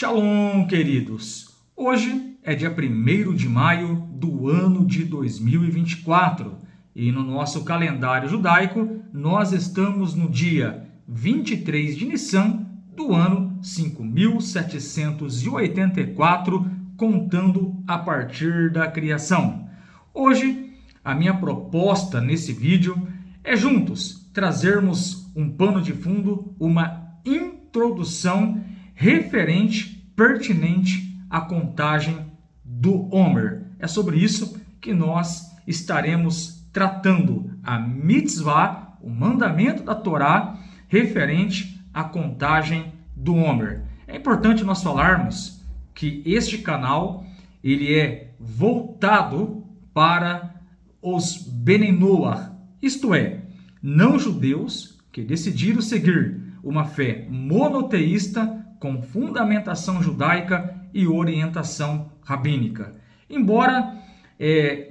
Shalom, queridos! Hoje é dia 1º de maio do ano de 2024 e no nosso calendário judaico nós estamos no dia 23 de Nissan do ano 5784, contando a partir da criação. Hoje, a minha proposta nesse vídeo é juntos trazermos um pano de fundo, uma introdução referente, pertinente à contagem do Omer. É sobre isso que nós estaremos tratando a mitzvah, o mandamento da Torá, referente à contagem do Omer. É importante nós falarmos que este canal ele é voltado para os Bnei Noach, isto é, não judeus que decidiram seguir uma fé monoteísta com fundamentação judaica e orientação rabínica. Embora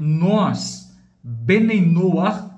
nós, Bnei Noach,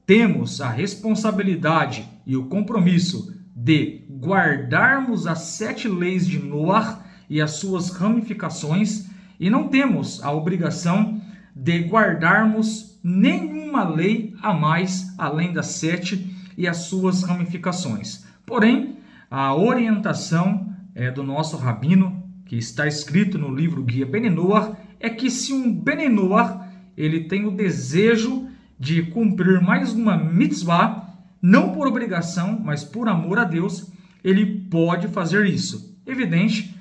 temos a responsabilidade e o compromisso de guardarmos as 7 leis de Noach e as suas ramificações, e não temos a obrigação de guardarmos nenhuma lei a mais além das 7 e as suas ramificações. Porém, a orientação do nosso rabino, que está escrito no livro Guia Bnei Noach, é que se um Bnei Noach ele tem o desejo de cumprir mais uma mitzvah, não por obrigação, mas por amor a Deus, ele pode fazer isso. Evidente,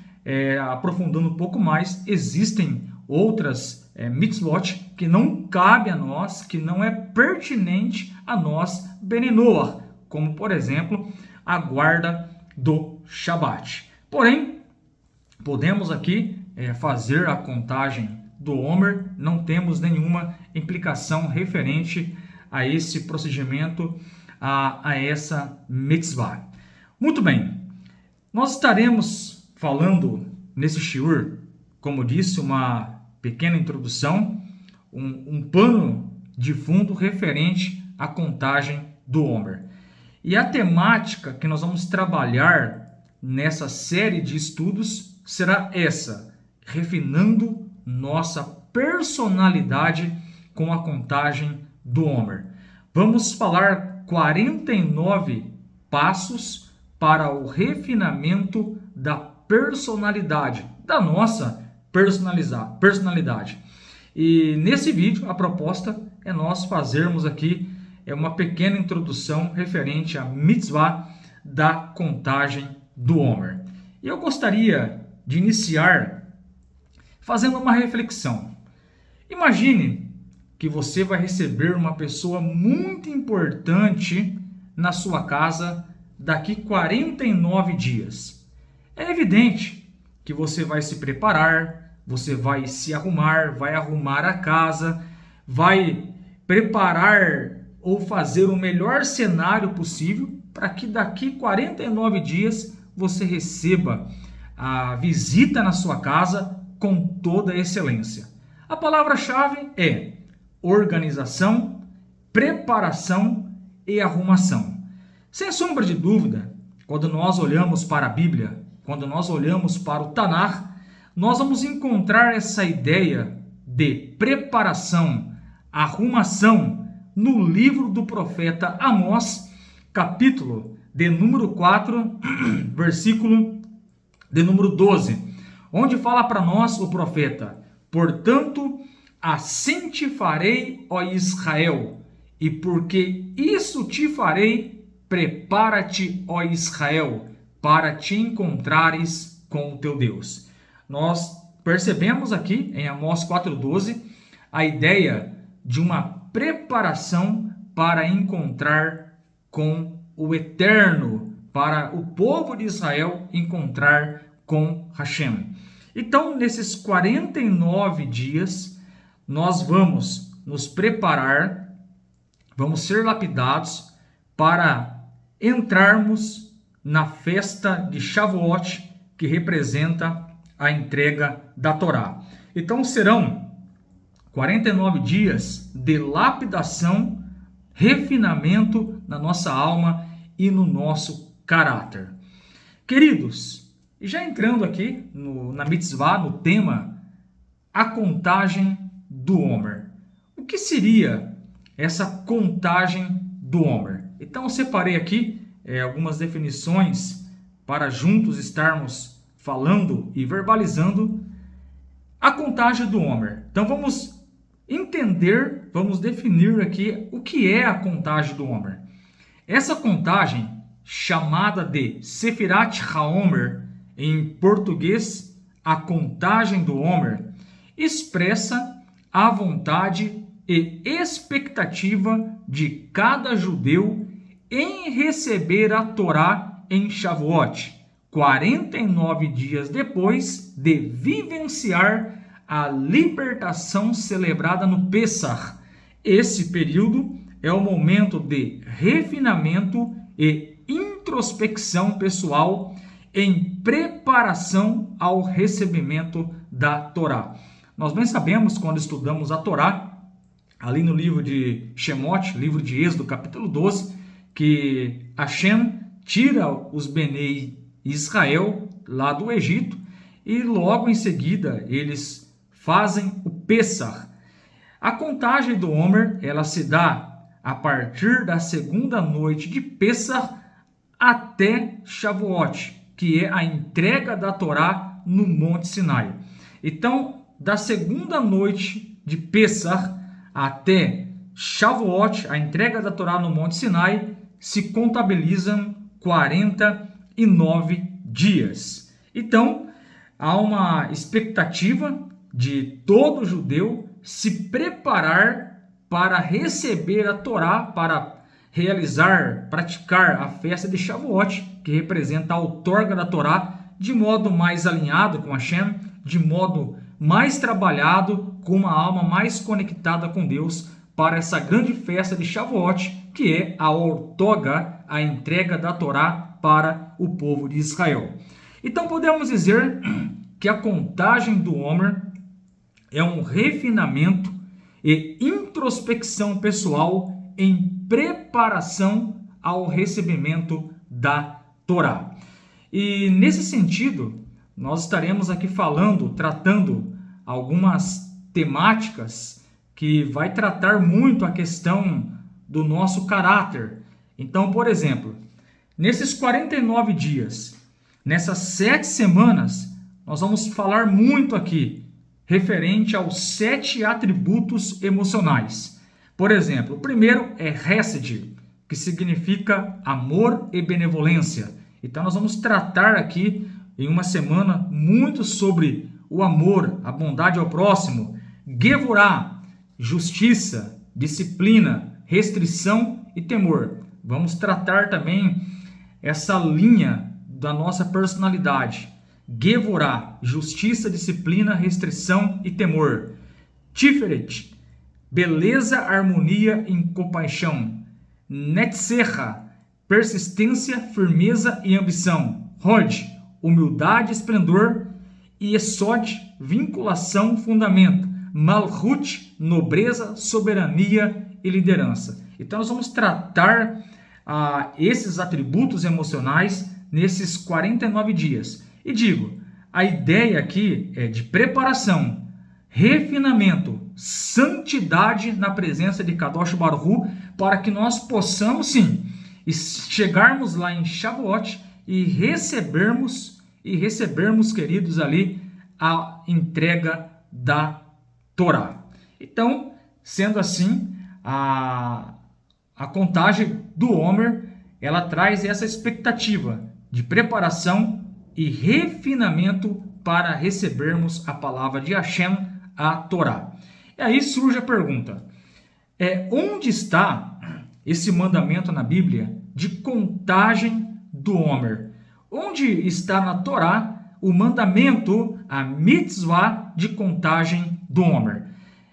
aprofundando um pouco mais, existem outras mitzvot que não cabe a nós, que não é pertinente a nós, Bnei Noach, como, por exemplo, a guarda do Shabat. Porém, podemos aqui fazer a contagem do Omer, não temos nenhuma implicação referente a esse procedimento, a essa mitzvah. Muito bem, nós estaremos falando nesse shiur, como disse, uma pequena introdução, um pano de fundo referente à contagem do Omer. E a temática que nós vamos trabalhar nessa série de estudos será essa, refinando nossa personalidade com a contagem do Omer. Vamos falar 49 passos para o refinamento da personalidade, da nossa personalidade. E nesse vídeo a proposta é nós fazermos aqui uma pequena introdução referente à mitzvah da contagem do Omer. E eu gostaria de iniciar fazendo uma reflexão. Imagine que você vai receber uma pessoa muito importante na sua casa daqui 49 dias. É evidente que você vai se preparar, você vai se arrumar, vai arrumar a casa, vai preparar ou fazer o melhor cenário possível para que daqui 49 dias você receba a visita na sua casa com toda a excelência. A palavra-chave é organização, preparação e arrumação. Sem sombra de dúvida, quando nós olhamos para a Bíblia, quando nós olhamos para o Tanakh, nós vamos encontrar essa ideia de preparação, arrumação no livro do profeta Amós, capítulo de número 4, versículo de número 12, onde fala para nós o profeta: portanto, assim te farei, ó Israel, e porque isso te farei, prepara-te, ó Israel, para te encontrares com o teu Deus. Nós percebemos aqui em Amós 4,12 a ideia de uma preparação para encontrar com o Eterno, para o povo de Israel encontrar com Hashem. Então, nesses 49 dias, nós vamos nos preparar, vamos ser lapidados para entrarmos na festa de Shavuot, que representa a entrega da Torá. Então, serão 49 dias de lapidação, refinamento na nossa alma e no nosso caráter. Queridos, E já entrando aqui na mitzvah, no tema, a contagem do Homer. O que seria essa contagem do Homer? Então eu separei aqui algumas definições para juntos estarmos falando e verbalizando a contagem do Homer. Então vamos entender, vamos definir aqui o que é a contagem do Homer. Essa contagem, chamada de Sefirat HaOmer, em português, a contagem do Homer, expressa a vontade e expectativa de cada judeu em receber a Torá em Shavuot, 49 dias depois de vivenciar a libertação celebrada no Pessach. Esse período é o momento de refinamento e introspecção pessoal em preparação ao recebimento da Torá. Nós bem sabemos, quando estudamos a Torá, ali no livro de Shemot, livro de Êxodo, capítulo 12, que Hashem tira os Benei Israel lá do Egito e logo em seguida eles fazem o Pessach. A contagem do Homer, ela se dá a partir da segunda noite de Pessach até Shavuot, que é a entrega da Torá no Monte Sinai. Então, da segunda noite de Pessach até Shavuot, a entrega da Torá no Monte Sinai, se contabilizam 49 dias. Então, há uma expectativa de todo judeu se preparar para receber a Torá, para realizar, praticar a festa de Shavuot, que representa a outorga da Torá, de modo mais alinhado com Hashem, de modo mais trabalhado, com uma alma mais conectada com Deus, para essa grande festa de Shavuot, que é a outorga, a entrega da Torá para o povo de Israel. Então podemos dizer que a contagem do Homer é um refinamento e introspecção pessoal em preparação ao recebimento da Torá. E nesse sentido, nós estaremos aqui tratando algumas temáticas que vai tratar muito a questão do nosso caráter. Então, por exemplo, nesses 49 dias, nessas 7 semanas, nós vamos falar muito aqui referente aos 7 atributos emocionais. Por exemplo, o primeiro é Hesed, que significa amor e benevolência. Então nós vamos tratar aqui em uma semana muito sobre o amor, a bondade ao próximo. Gevurah, justiça, disciplina, restrição e temor. Vamos tratar também essa linha da nossa personalidade. Gevurah, justiça, disciplina, restrição e temor. Tiferet, beleza, harmonia e compaixão. Netzerah, persistência, firmeza e ambição. Hod, humildade, esplendor. E Esod, vinculação, fundamento. Malchut, nobreza, soberania e liderança. Então nós vamos tratar esses atributos emocionais nesses 49 dias. E digo, a ideia aqui é de preparação, refinamento, santidade na presença de Kadosh Baruch Hu, para que nós possamos, sim, chegarmos lá em Shavuot e recebermos, queridos, ali a entrega da Torá. Então, sendo assim, a contagem do Homer, ela traz essa expectativa de preparação e refinamento para recebermos a palavra de Hashem, a Torá. E aí surge a pergunta, onde está esse mandamento na Bíblia de contagem do Homer? Onde está na Torá o mandamento, a mitzvah de contagem do Homer?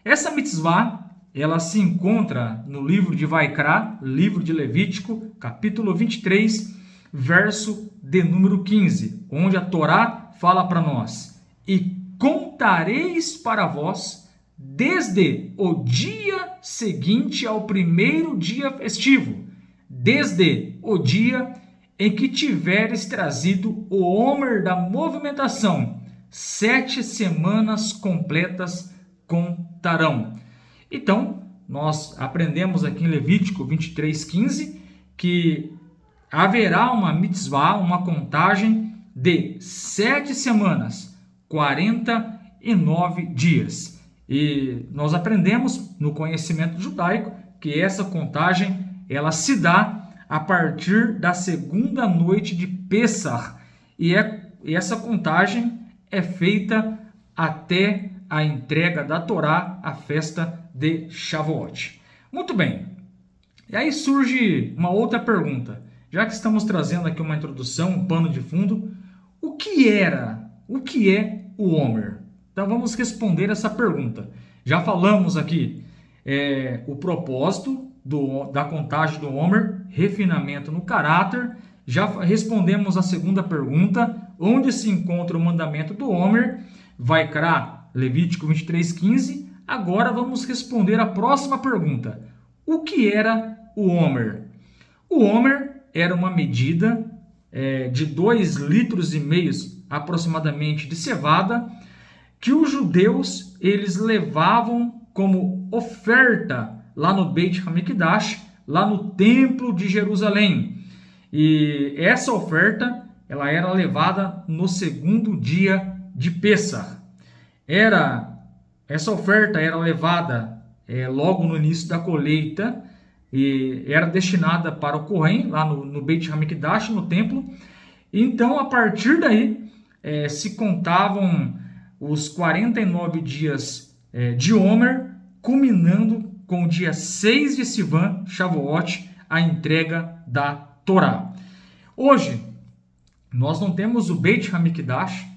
Essa mitzvah, ela se encontra no livro de Vaikra, livro de Levítico, capítulo 23, verso de número 15, onde a Torá fala para nós: e contareis para vós desde o dia seguinte ao primeiro dia festivo, desde o dia em que tiveres trazido o homer da movimentação, 7 semanas completas contarão. Então, nós aprendemos aqui em Levítico 23:15 que haverá uma mitzvah, uma contagem de 7 semanas, 49 dias. E nós aprendemos no conhecimento judaico que essa contagem ela se dá a partir da segunda noite de Pessach. E essa contagem é feita até a entrega da Torá, a festa de Shavuot. Muito bem. E aí surge uma outra pergunta. Já que estamos trazendo aqui uma introdução, um pano de fundo, o que é o homer? Então vamos responder essa pergunta. Já falamos aqui o propósito da contagem do homer, refinamento no caráter. Já respondemos a segunda pergunta, onde se encontra o mandamento do homer, Vaikra, Levítico 23:15. Agora vamos responder a próxima pergunta. O que era o homer? O homer era uma medida de 2,5 litros aproximadamente de cevada, que os judeus eles levavam como oferta lá no Beit HaMikdash, lá no Templo de Jerusalém. E essa oferta ela era levada no segundo dia de Pessach. Essa oferta era levada logo no início da colheita e era destinada para o Kohen, lá no Beit HaMikdash, no templo. Então, a partir daí, se contavam os 49 dias de Homer, culminando com o dia 6 de Sivan, Shavuot, a entrega da Torá. Hoje, nós não temos o Beit HaMikdash,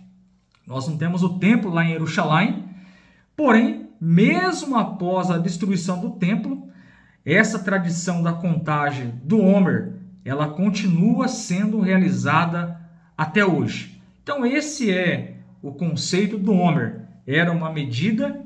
nós não temos o templo lá em Jerusalém, porém, mesmo após a destruição do templo, essa tradição da contagem do Homer, ela continua sendo realizada até hoje. Então, esse é o conceito do Homer. Era uma medida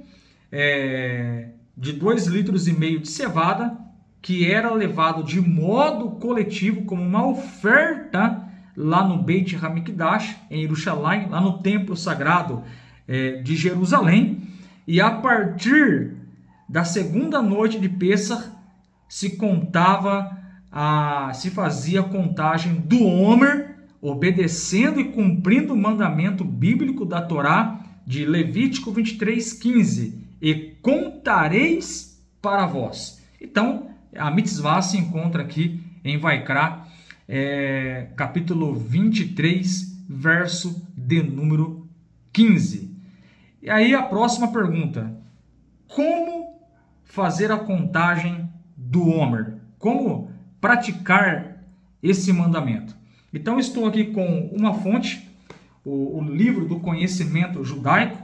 de 2,5 litros de cevada, que era levado de modo coletivo como uma oferta lá no Beit HaMikdash, em Jerusalém, lá no templo sagrado de Jerusalém. E a partir da segunda noite de Pessach se fazia a contagem do Homer, obedecendo e cumprindo o mandamento bíblico da Torá de Levítico 23:15, e contareis para vós. Então, a mitzvah se encontra aqui em Vaikra, capítulo 23, verso de número 15. E aí a próxima pergunta: como fazer a contagem do Homer? Como praticar esse mandamento? Então, estou aqui com uma fonte, o livro do conhecimento judaico,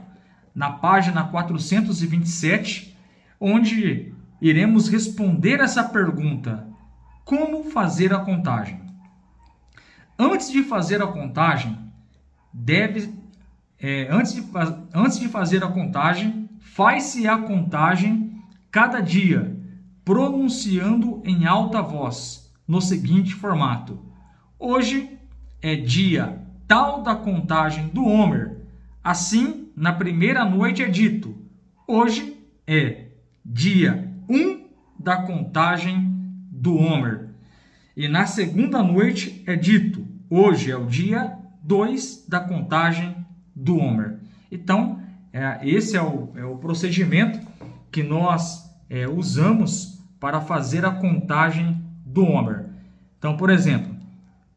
na página 427, onde iremos responder essa pergunta: como fazer a contagem? Antes de fazer a contagem, antes de fazer a contagem, faz-se a contagem cada dia, pronunciando em alta voz, no seguinte formato: hoje é dia tal da contagem do Homer. Assim, na primeira noite é dito: hoje é dia 1 da contagem do Homer. E na segunda noite é dito: hoje é o dia 2 da contagem do Homer. Então, esse é o procedimento que nós usamos para fazer a contagem do Homer. Então, por exemplo,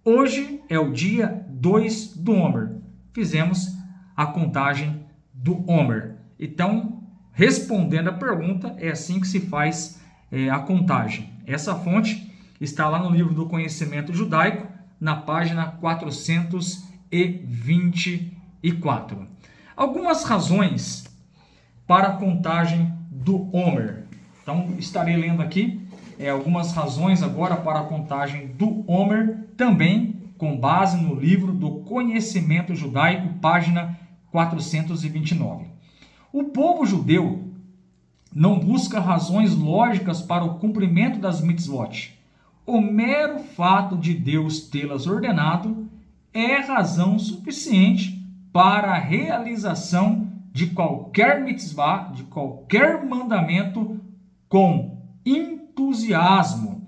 hoje é o dia 2 do Homer. Fizemos a contagem do Homer. Então, respondendo a pergunta, é assim que se faz a contagem. Essa fonte está lá no livro do conhecimento judaico, na página 424. Algumas razões para a contagem do Homer. Então, estarei lendo aqui algumas razões agora para a contagem do Homer, também com base no livro do conhecimento judaico, página 429. O povo judeu não busca razões lógicas para o cumprimento das mitzvot. o mero fato de Deus tê-las ordenado é razão suficiente para a realização de qualquer mitzvah, de qualquer mandamento com entusiasmo.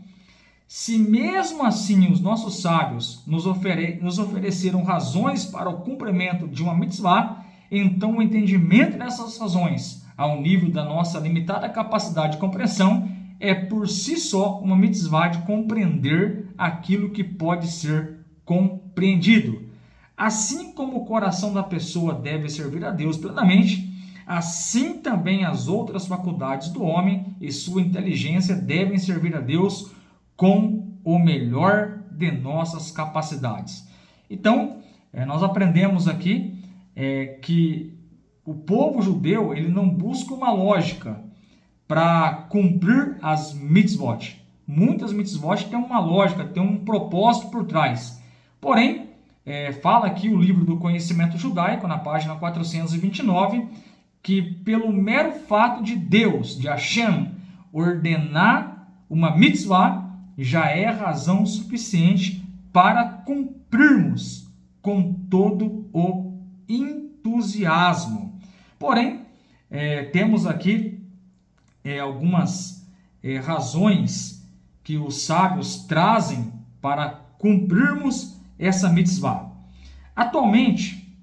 Se mesmo assim os nossos sábios nos ofereceram razões para o cumprimento de uma mitzvah, então o entendimento dessas razões, ao nível da nossa limitada capacidade de compreensão, é por si só uma mitzvah de compreender aquilo que pode ser compreendido. Assim como o coração da pessoa deve servir a Deus plenamente, assim também as outras faculdades do homem e sua inteligência devem servir a Deus com o melhor de nossas capacidades. Então, nós aprendemos aqui que o povo judeu ele não busca uma lógica para cumprir as mitzvot. Muitas mitzvot têm uma lógica, têm um propósito por trás. Porém, fala aqui o livro do conhecimento judaico, na página 429, que pelo mero fato de Deus, de Hashem, ordenar uma mitzvah, já é razão suficiente para cumprirmos com todo o entusiasmo. Porém, temos aqui algumas razões que os sábios trazem para cumprirmos essa mitzvah. Atualmente,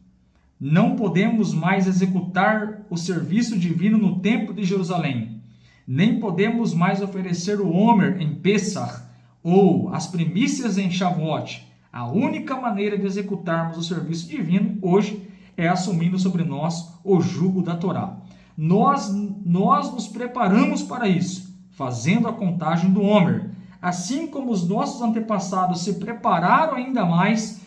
não podemos mais executar o serviço divino no Templo de Jerusalém, nem podemos mais oferecer o Homer em Pessach ou as primícias em Shavuot. A única maneira de executarmos o serviço divino hoje é assumindo sobre nós o jugo da Torá. Nós nos preparamos para isso, fazendo a contagem do Homer, assim como os nossos antepassados se prepararam ainda mais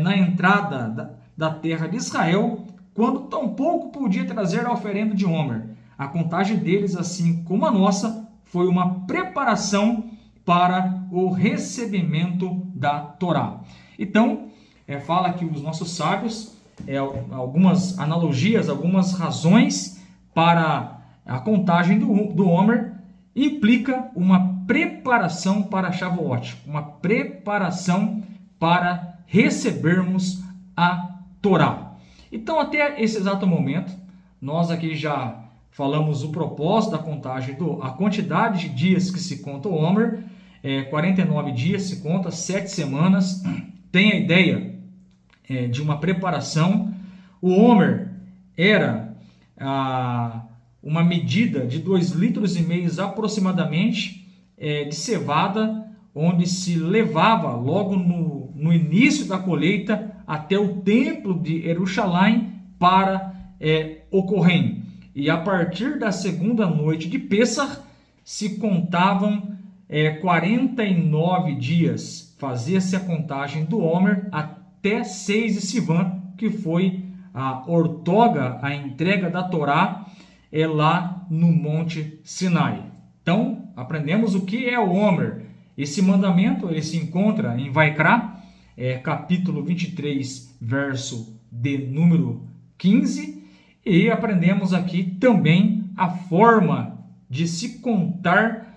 na entrada da terra de Israel, quando tampouco podia trazer a oferenda de Homer. A contagem deles, assim como a nossa, foi uma preparação para o recebimento da Torá. Então, fala que os nossos sábios, algumas analogias, algumas razões para a contagem do Homer, implica uma preparação para Shavuot, uma preparação para recebermos a Torá. Então, até esse exato momento, nós aqui já falamos o propósito da contagem, a quantidade de dias que se conta o Homer, 49 dias se conta, 7 semanas, tem a ideia de uma preparação. O Homer era uma medida de 2,5 litros aproximadamente de cevada, onde se levava logo no início da colheita até o templo de Jerusalém para o Kohen. E a partir da segunda noite de Pessach se contavam 49 dias. Fazia-se a contagem do Homer até 6 de Sivan, que foi a ortoga, a entrega da Torá, lá no Monte Sinai. Então, aprendemos o que é o Homer. Esse mandamento ele se encontra em Vaikra, capítulo 23, verso de número 15, e aprendemos aqui também a forma de se contar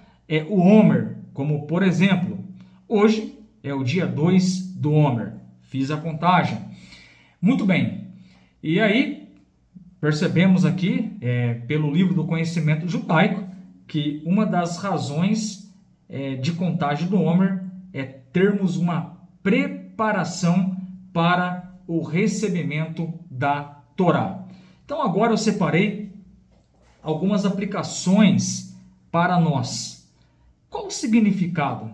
o Homer, como por exemplo, hoje é o dia 2 do Homer, fiz a contagem. Muito bem, e aí percebemos aqui, pelo livro do conhecimento judaico, que uma das razões de contagem do Homer é termos uma preparação para o recebimento da Torá. Então agora eu separei algumas aplicações para nós. Qual o significado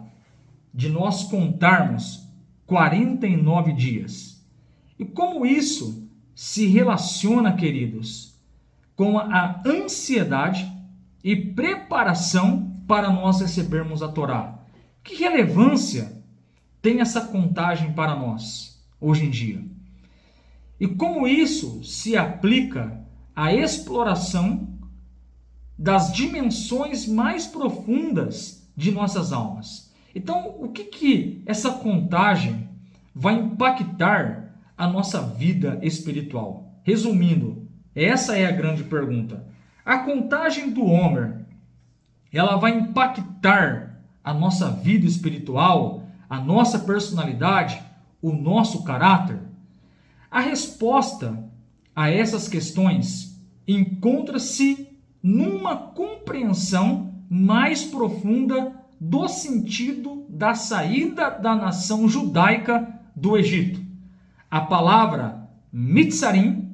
de nós contarmos 49 dias? E como isso se relaciona, queridos, com a ansiedade e preparação para nós recebermos a Torá? Que relevância tem essa contagem para nós hoje em dia? E como isso se aplica à exploração das dimensões mais profundas de nossas almas? Então, o que essa contagem vai impactar a nossa vida espiritual? Resumindo, essa é a grande pergunta. A contagem do Homer, ela vai impactar a nossa vida espiritual, a nossa personalidade, o nosso caráter? A resposta a essas questões encontra-se numa compreensão mais profunda do sentido da saída da nação judaica do Egito. A palavra Mitzarim,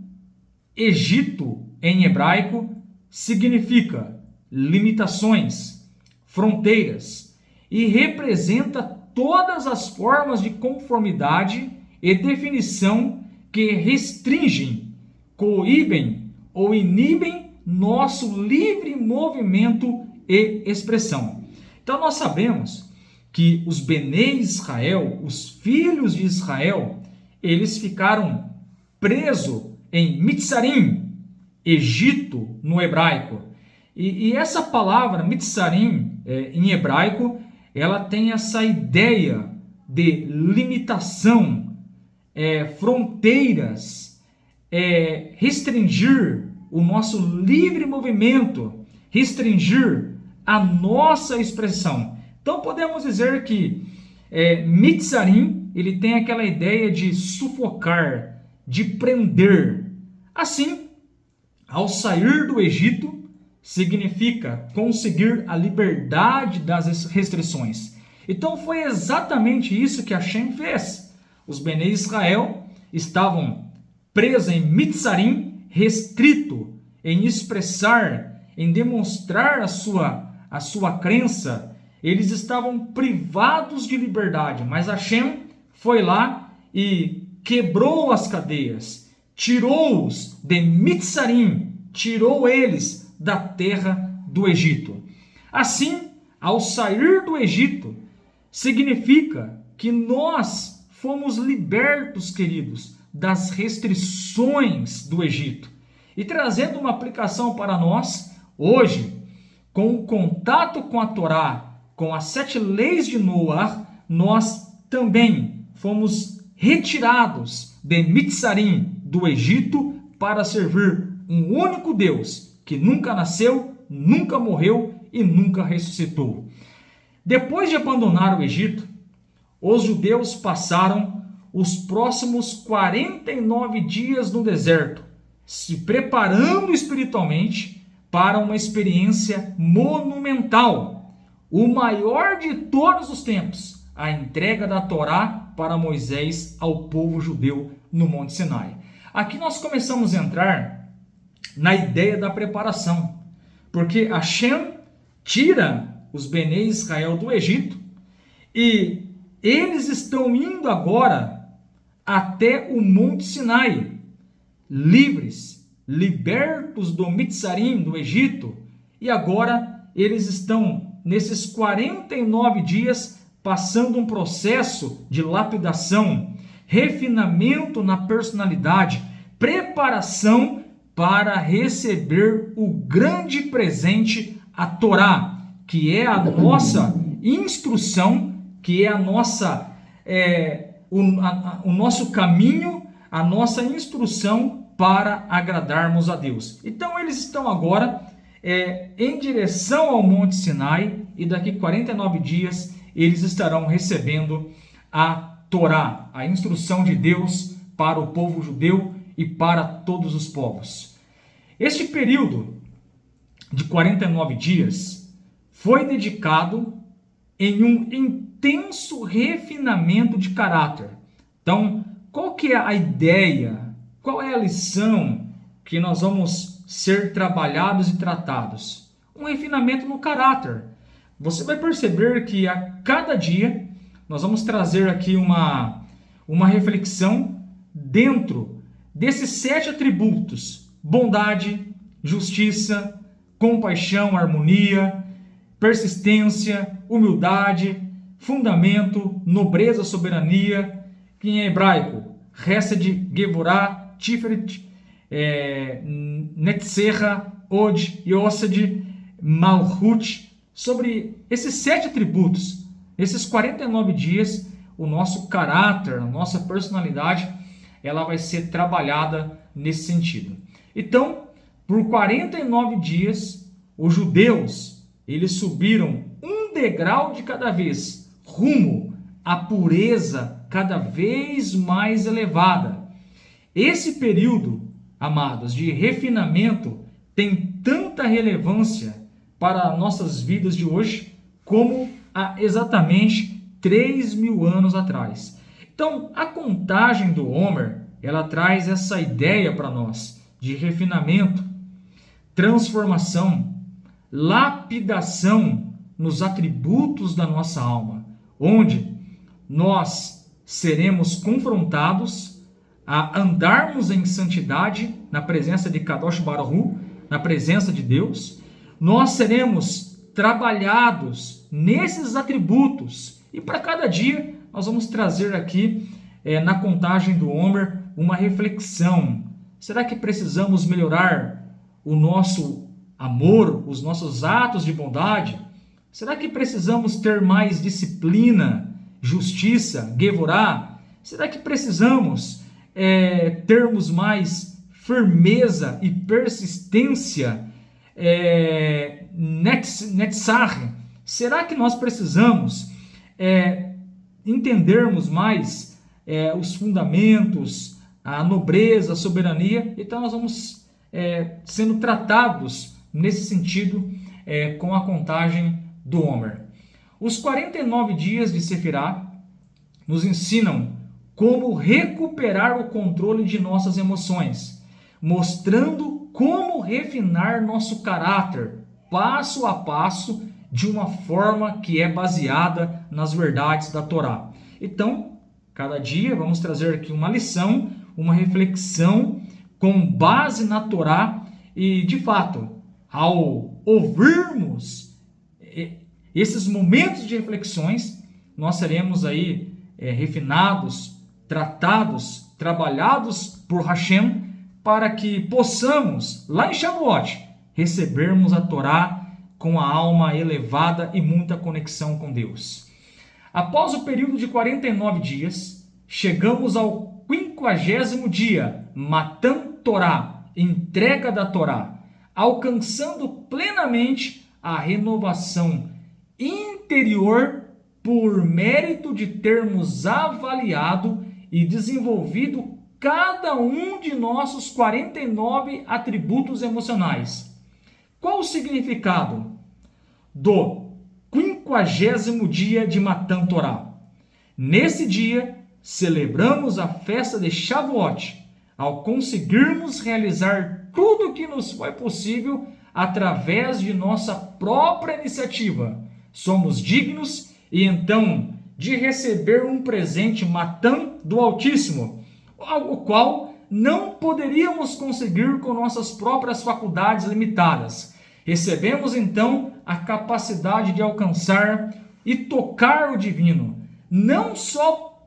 Egito em hebraico, significa limitações, fronteiras, e representa todas as formas de conformidade e definição que restringem, coíbem ou inibem nosso livre movimento e expressão. Então nós sabemos que os Benê Israel, os filhos de Israel, eles ficaram presos em Mitzarim, Egito no hebraico. E essa palavra Mitzarim em hebraico, ela tem essa ideia de limitação, fronteiras, restringir o nosso livre movimento, restringir a nossa expressão. Então podemos dizer que Mitzarim, ele tem aquela ideia de sufocar, de prender. Assim, ao sair do Egito, significa conseguir a liberdade das restrições. Então foi exatamente isso que Hashem fez. Os Benê Israel estavam presos em Mitzarim, restrito em expressar, em demonstrar a sua crença. Eles estavam privados de liberdade, mas Hashem foi lá e quebrou as cadeias, tirou-os de Mitzarim, tirou eles da terra do Egito. Assim, ao sair do Egito, significa que nós fomos libertos, queridos, das restrições do Egito. E trazendo uma aplicação para nós, hoje, com o contato com a Torá, com as 7 leis de Noah, nós também fomos retirados de Mitzarim, do Egito, para servir um único Deus, que nunca nasceu, nunca morreu e nunca ressuscitou. Depois de abandonar o Egito, os judeus passaram os próximos 49 dias no deserto, se preparando espiritualmente para uma experiência monumental, o maior de todos os tempos, a entrega da Torá para Moisés ao povo judeu no Monte Sinai. Aqui nós começamos a entrar na ideia da preparação, porque Hashem tira os Benê Israel do Egito e eles estão indo agora até o Monte Sinai, livres, libertos do Mitzarim, do Egito, e agora eles estão nesses 49 dias passando um processo de lapidação, refinamento na personalidade, preparação para receber o grande presente, a Torá, que é a nossa instrução, que é a nossa, o nosso caminho, a nossa instrução para agradarmos a Deus. Então eles estão agora em direção ao Monte Sinai e daqui 49 dias eles estarão recebendo a Torá, a instrução de Deus para o povo judeu e para todos os povos. Este período de 49 dias foi dedicado em um intenso refinamento de caráter. Então, qual que é a ideia? Qual é a lição que nós vamos ser trabalhados e tratados? Um refinamento no caráter. Você vai perceber que a cada dia nós vamos trazer aqui uma reflexão dentro desses 7 atributos: bondade, justiça, compaixão, harmonia, persistência, humildade, fundamento, nobreza, soberania, que em hebraico, Hesed, Gevorah, Tiferet, Netzerah, Od, Yosed, Malchut. Sobre esses 7 atributos, esses 49 dias, o nosso caráter, a nossa personalidade, ela vai ser trabalhada nesse sentido. Então, por 49 dias, os judeus, eles subiram um um degrau de cada vez, rumo à pureza cada vez mais elevada. Esse período, amados, de refinamento tem tanta relevância para nossas vidas de hoje como há exatamente 3.000 anos atrás. Então, a contagem do Homer, ela traz essa ideia para nós de refinamento, transformação, lapidação nos atributos da nossa alma, onde nós seremos confrontados a andarmos em santidade na presença de Kadosh Baruch Hu, na presença de Deus. Nós seremos trabalhados nesses atributos e para cada dia nós vamos trazer aqui na contagem do Homer uma reflexão. Será que precisamos melhorar o nosso amor, os nossos atos de bondade? Será que precisamos ter mais disciplina, justiça, gevorá? Será que precisamos termos mais firmeza e persistência, netzach? Será que nós precisamos entendermos mais os fundamentos, a nobreza, a soberania? Então nós vamos sendo tratados nesse sentido com a contagem do Homer. Os 49 dias de Sefirá nos ensinam como recuperar o controle de nossas emoções, mostrando como refinar nosso caráter passo a passo de uma forma que é baseada nas verdades da Torá. Então, cada dia vamos trazer aqui uma lição, uma reflexão com base na Torá e, de fato, ao ouvirmos esses momentos de reflexões, nós seremos aí refinados, tratados, trabalhados por Hashem, para que possamos, lá em Shavuot, recebermos a Torá com a alma elevada e muita conexão com Deus. Após o período de 49 dias, chegamos ao 50º dia, Matan Torá, entrega da Torá, alcançando plenamente a renovação interior por mérito de termos avaliado e desenvolvido cada um de nossos 49 atributos emocionais. Qual o significado do 50º dia de Matan Torá? Nesse dia, celebramos a festa de Shavuot, ao conseguirmos realizar tudo o que nos foi possível através de nossa própria iniciativa. Somos dignos e então de receber um presente Matan do Altíssimo, o qual não poderíamos conseguir com nossas próprias faculdades limitadas. Recebemos então a capacidade de alcançar e tocar o divino, não só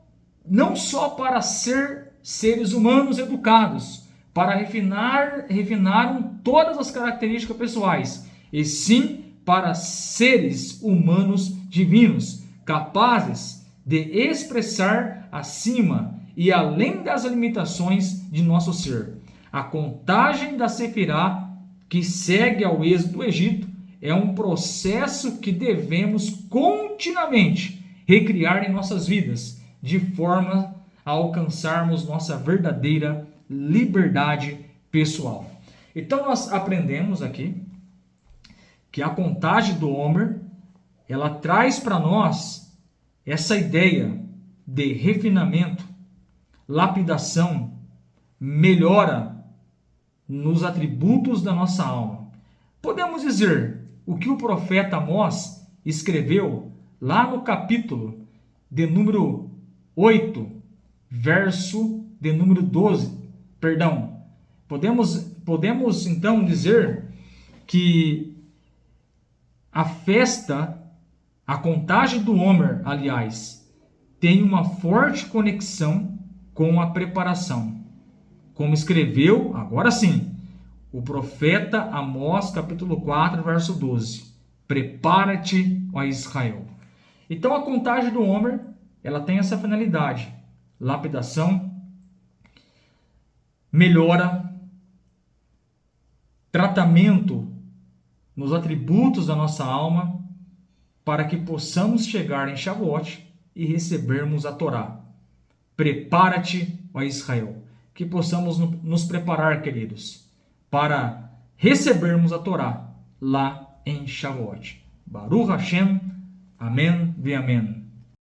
para ser seres humanos educados, para refinaram todas as características pessoais, e sim para seres humanos divinos, capazes de expressar acima e além das limitações de nosso ser. A contagem da Sefirá, que segue ao êxodo do Egito, é um processo que devemos continuamente recriar em nossas vidas, de forma a alcançarmos nossa verdadeira liberdade pessoal. Então nós aprendemos aqui que a contagem do Homer, ela traz para nós essa ideia de refinamento, lapidação, melhora nos atributos da nossa alma. Podemos dizer o que o profeta Amós escreveu lá no capítulo de número 8, verso de número 12, perdão. Podemos então dizer que a festa, a contagem do Homer, aliás, tem uma forte conexão com a preparação. Como escreveu, agora sim, o profeta Amós, capítulo 4, verso 12. Prepara-te, ó Israel. Então a contagem do Homer, ela tem essa finalidade: lapidação, melhora, tratamento nos atributos da nossa alma, para que possamos chegar em Shavuot e recebermos a Torá. Prepara-te, ó Israel, que possamos nos preparar, queridos, para recebermos a Torá lá em Shavuot. Baruch Hashem, amém e amém.